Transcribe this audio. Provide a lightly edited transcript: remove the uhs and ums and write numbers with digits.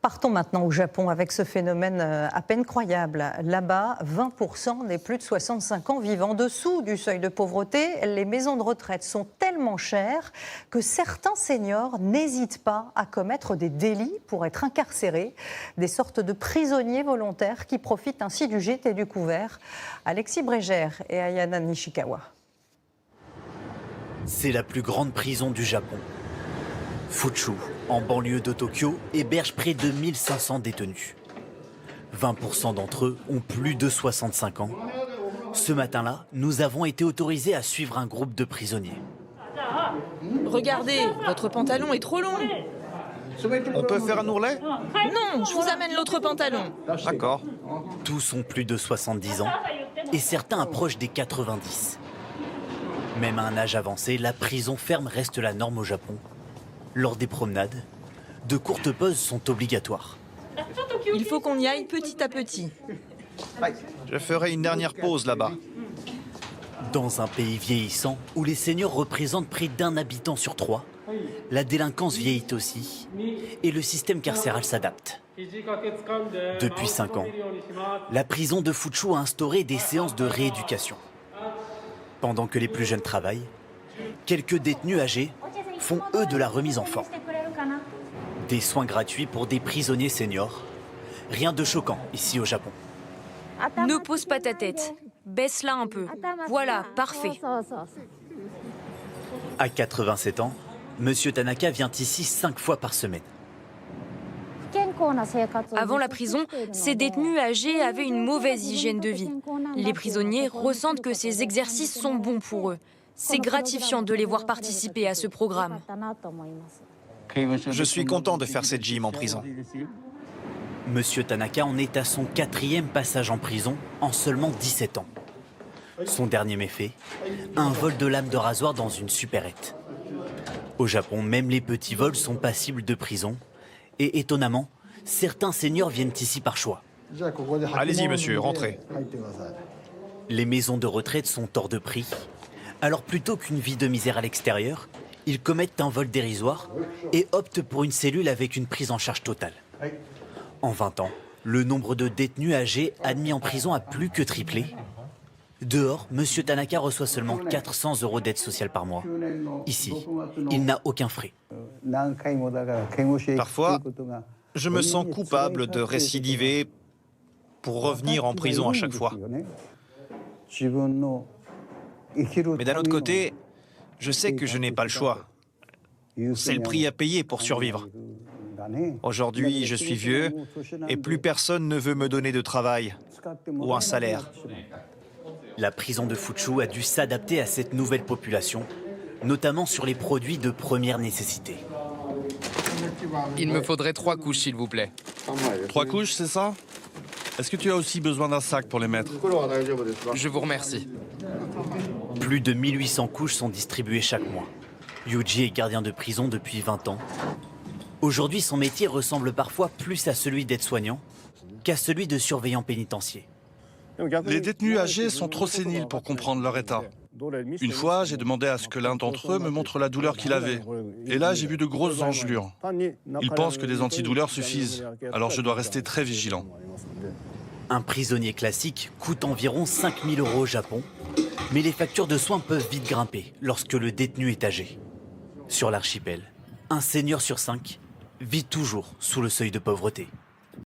Partons maintenant au Japon avec ce phénomène à peine croyable. Là-bas, 20% des plus de 65 ans vivent en dessous du seuil de pauvreté. Les maisons de retraite sont tellement chères que certains seniors n'hésitent pas à commettre des délits pour être incarcérés. Des sortes de prisonniers volontaires qui profitent ainsi du gîte et du couvert. Alexis Brégère et Ayana Nishikawa. C'est la plus grande prison du Japon. Fuchu, en banlieue de Tokyo, héberge près de 1500 détenus. 20% d'entre eux ont plus de 65 ans. Ce matin-là, nous avons été autorisés à suivre un groupe de prisonniers. Regardez, votre pantalon est trop long. On peut faire un ourlet? Non, je vous amène l'autre pantalon. D'accord. Tous ont plus de 70 ans et certains approchent des 90. Même à un âge avancé, la prison ferme reste la norme au Japon. Lors des promenades, de courtes pauses sont obligatoires. Il faut qu'on y aille petit à petit. Je ferai une dernière pause là-bas. Dans un pays vieillissant, où les seniors représentent près d'un habitant sur 3, la délinquance vieillit aussi et le système carcéral s'adapte. Depuis 5 ans, la prison de Fuchu a instauré des séances de rééducation. Pendant que les plus jeunes travaillent, quelques détenus âgés font eux de la remise en forme. Des soins gratuits pour des prisonniers seniors. Rien de choquant ici au Japon. Ne pose pas ta tête. Baisse-la un peu. Voilà, parfait. À 87 ans, Monsieur Tanaka vient ici 5 fois par semaine. Avant la prison, ces détenus âgés avaient une mauvaise hygiène de vie. Les prisonniers ressentent que ces exercices sont bons pour eux. C'est gratifiant de les voir participer à ce programme. Je suis content de faire cette gym en prison. Monsieur Tanaka en est à son 4e passage en prison en seulement 17 ans. Son dernier méfait, un vol de lame de rasoir dans une supérette. Au Japon, même les petits vols sont passibles de prison. Et étonnamment, certains seniors viennent ici par choix. Allez-y, monsieur, rentrez. Les maisons de retraite sont hors de prix. Alors plutôt qu'une vie de misère à l'extérieur, ils commettent un vol dérisoire et optent pour une cellule avec une prise en charge totale. En 20 ans, le nombre de détenus âgés admis en prison a plus que triplé. Dehors, Monsieur Tanaka reçoit seulement 400 € d'aide sociale par mois. Ici, il n'a aucun frais. Parfois, je me sens coupable de récidiver pour revenir en prison à chaque fois. Mais d'un autre côté, je sais que je n'ai pas le choix. C'est le prix à payer pour survivre. Aujourd'hui, je suis vieux et plus personne ne veut me donner de travail ou un salaire. La prison de Fuchu a dû s'adapter à cette nouvelle population, notamment sur les produits de première nécessité. Il me faudrait 3 couches, s'il vous plaît. 3 couches, c'est ça? Est-ce que tu as aussi besoin d'un sac pour les mettre? Je vous remercie. Plus de 1800 couches sont distribuées chaque mois. Yuji est gardien de prison depuis 20 ans. Aujourd'hui, son métier ressemble parfois plus à celui d'aide-soignant qu'à celui de surveillant pénitentiaire. Les détenus âgés sont trop séniles pour comprendre leur état. Une fois, j'ai demandé à ce que l'un d'entre eux me montre la douleur qu'il avait. Et là, j'ai vu de grosses engelures. Ils pensent que des antidouleurs suffisent, alors je dois rester très vigilant. Un prisonnier classique coûte environ 5000 € au Japon, mais les factures de soins peuvent vite grimper lorsque le détenu est âgé. Sur l'archipel, un senior sur 5 vit toujours sous le seuil de pauvreté.